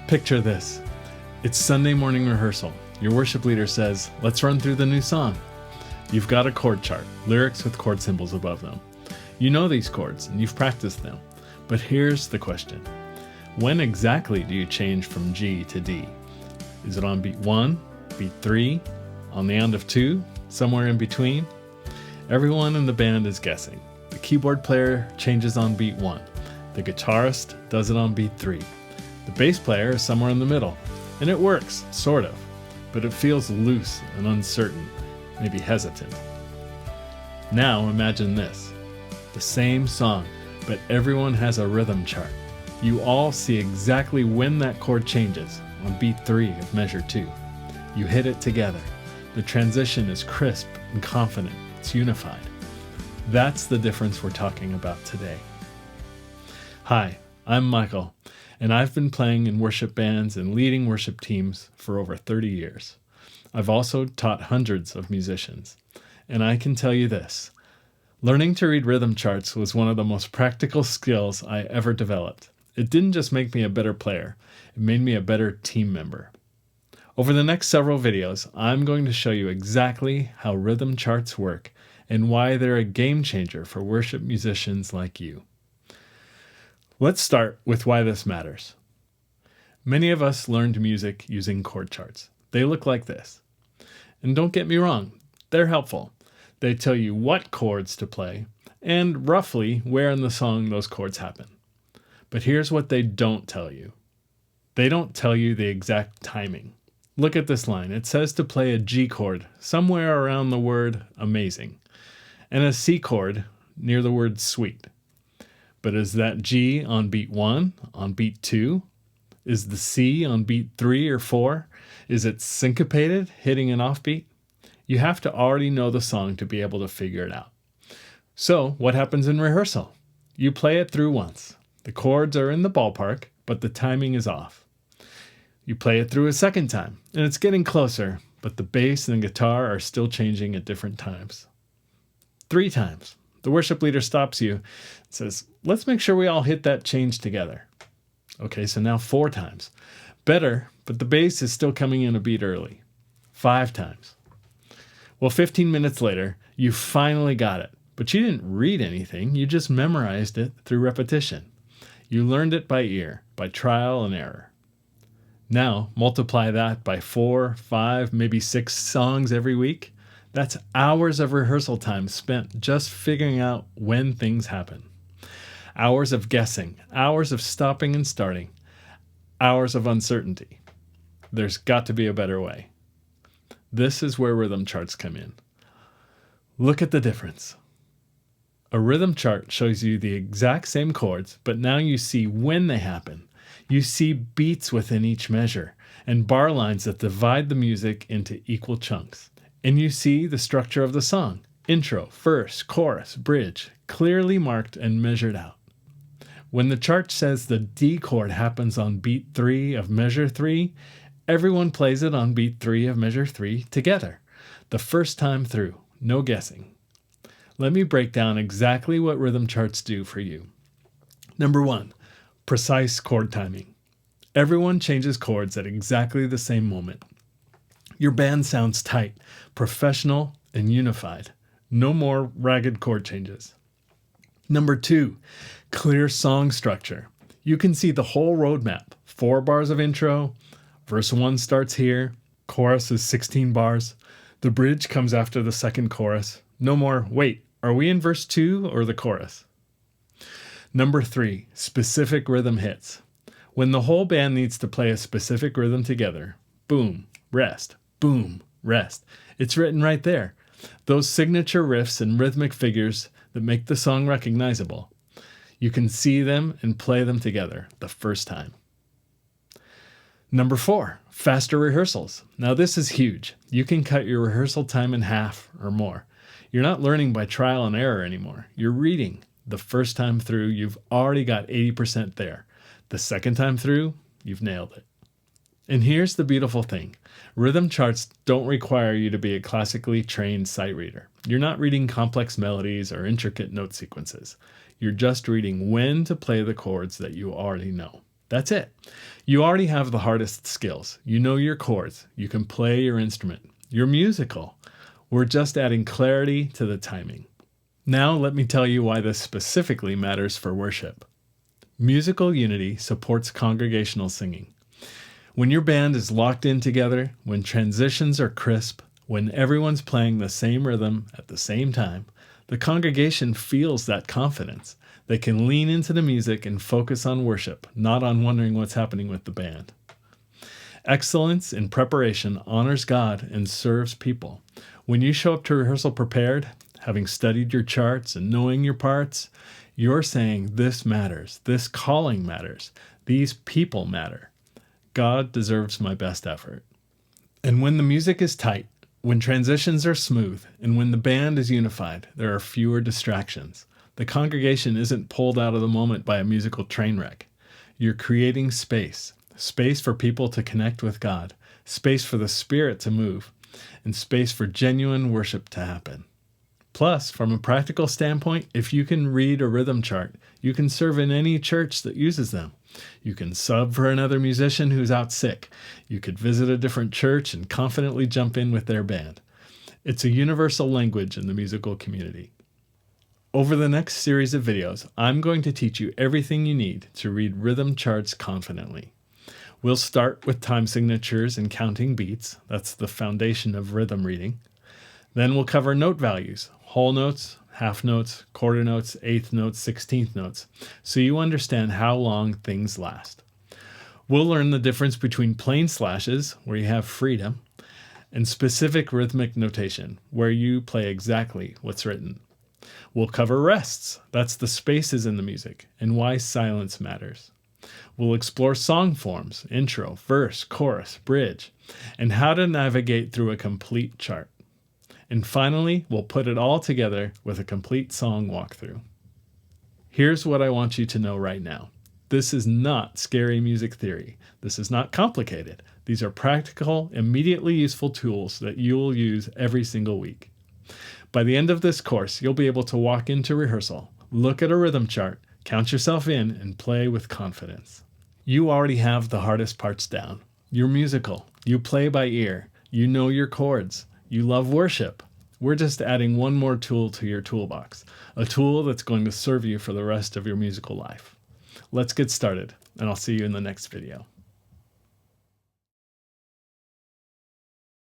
Picture this. It's Sunday morning rehearsal. Your worship leader says, let's run through the new song. You've got a chord chart, lyrics with chord symbols above them. You know these chords and you've practiced them. But here's the question. When exactly do you change from G to D? Is it on beat 1, beat 3, on the end of 2, somewhere in between? Everyone in the band is guessing. The keyboard player changes on beat 1. The guitarist does it on beat 3. The bass player is somewhere in the middle. And it works, sort of. But it feels loose and uncertain, maybe hesitant. Now imagine this. The same song, but everyone has a rhythm chart. You all see exactly when that chord changes on beat 3 of measure 2. You hit it together. The transition is crisp and confident. It's unified. That's the difference we're talking about today. Hi, I'm Michael, and I've been playing in worship bands and leading worship teams for over 30 years. I've also taught hundreds of musicians, and I can tell you this. Learning to read rhythm charts was one of the most practical skills I ever developed. It didn't just make me a better player, it made me a better team member. Over the next several videos, I'm going to show you exactly how rhythm charts work and why they're a game changer for worship musicians like you. Let's start with why this matters. Many of us learned music using chord charts. They look like this. And don't get me wrong, they're helpful. They tell you what chords to play and roughly where in the song those chords happen. But here's what they don't tell you. They don't tell you the exact timing. Look at this line. It says to play a G chord somewhere around the word amazing and a C chord near the word sweet. But is that G on beat 1, on beat 2? Is the C on beat 3 or 4? Is it syncopated, hitting an offbeat? You have to already know the song to be able to figure it out. So what happens in rehearsal? You play it through once. The chords are in the ballpark, but the timing is off. You play it through a second time, and it's getting closer, but the bass and the guitar are still changing at different times. 3 times. The worship leader stops you and says, let's make sure we all hit that change together. Okay, so now 4 times. Better, but the bass is still coming in a beat early. 5 times. Well, 15 minutes later, you finally got it, but you didn't read anything. You just memorized it through repetition. You learned it by ear, by trial and error. Now, multiply that by 4, 5, maybe 6 songs every week. That's hours of rehearsal time spent just figuring out when things happen. Hours of guessing, hours of stopping and starting, hours of uncertainty. There's got to be a better way. This is where rhythm charts come in. Look at the difference. A rhythm chart shows you the exact same chords, but now you see when they happen. You see beats within each measure and bar lines that divide the music into equal chunks. And you see the structure of the song, intro, verse, chorus, bridge, clearly marked and measured out. When the chart says the D chord happens on beat 3 of measure 3, everyone plays it on beat 3 of measure 3 together, the first time through, no guessing. Let me break down exactly what rhythm charts do for you. Number 1, precise chord timing. Everyone changes chords at exactly the same moment. Your band sounds tight, professional, and unified. No more ragged chord changes. Number 2, clear song structure. You can see the whole roadmap. 4 bars of intro, verse 1 starts here, chorus is 16 bars, the bridge comes after the second chorus. No more, wait, are we in verse 2 or the chorus? Number 3, specific rhythm hits. When the whole band needs to play a specific rhythm together, boom, rest, boom, rest. It's written right there. Those signature riffs and rhythmic figures that make the song recognizable. You can see them and play them together the first time. Number 4, faster rehearsals. Now this is huge. You can cut your rehearsal time in half or more. You're not learning by trial and error anymore. You're reading. The first time through, you've already got 80% there. The second time through, you've nailed it. And here's the beautiful thing. Rhythm charts don't require you to be a classically trained sight reader. You're not reading complex melodies or intricate note sequences. You're just reading when to play the chords that you already know. That's it. You already have the hardest skills. You know your chords. You can play your instrument. You're musical. We're just adding clarity to the timing. Now let me tell you why this specifically matters for worship. Musical unity supports congregational singing. When your band is locked in together, when transitions are crisp, when everyone's playing the same rhythm at the same time, the congregation feels that confidence. They can lean into the music and focus on worship, not on wondering what's happening with the band. Excellence in preparation honors God and serves people. When you show up to rehearsal prepared, having studied your charts and knowing your parts, you're saying this matters, this calling matters, these people matter. God deserves my best effort. And when the music is tight, when transitions are smooth, and when the band is unified, there are fewer distractions. The congregation isn't pulled out of the moment by a musical train wreck. You're creating space for people to connect with God, space for the Spirit to move, and space for genuine worship to happen. Plus, from a practical standpoint, if you can read a rhythm chart, you can serve in any church that uses them. You can sub for another musician who's out sick. You could visit a different church and confidently jump in with their band. It's a universal language in the musical community. Over the next series of videos, I'm going to teach you everything you need to read rhythm charts confidently. We'll start with time signatures and counting beats. That's the foundation of rhythm reading. Then we'll cover note values, whole notes, half notes, quarter notes, eighth notes, 16th notes, so you understand how long things last. We'll learn the difference between plain slashes, where you have freedom, and specific rhythmic notation, where you play exactly what's written. We'll cover rests, that's the spaces in the music, and why silence matters. We'll explore song forms, intro, verse, chorus, bridge, and how to navigate through a complete chart. And finally, we'll put it all together with a complete song walkthrough. Here's what I want you to know right now. This is not scary music theory. This is not complicated. These are practical, immediately useful tools that you will use every single week. By the end of this course, you'll be able to walk into rehearsal, look at a rhythm chart, count yourself in, and play with confidence. You already have the hardest parts down. You're musical. You play by ear. You know your chords. You love worship. We're just adding one more tool to your toolbox, a tool that's going to serve you for the rest of your musical life. Let's get started, and I'll see you in the next video.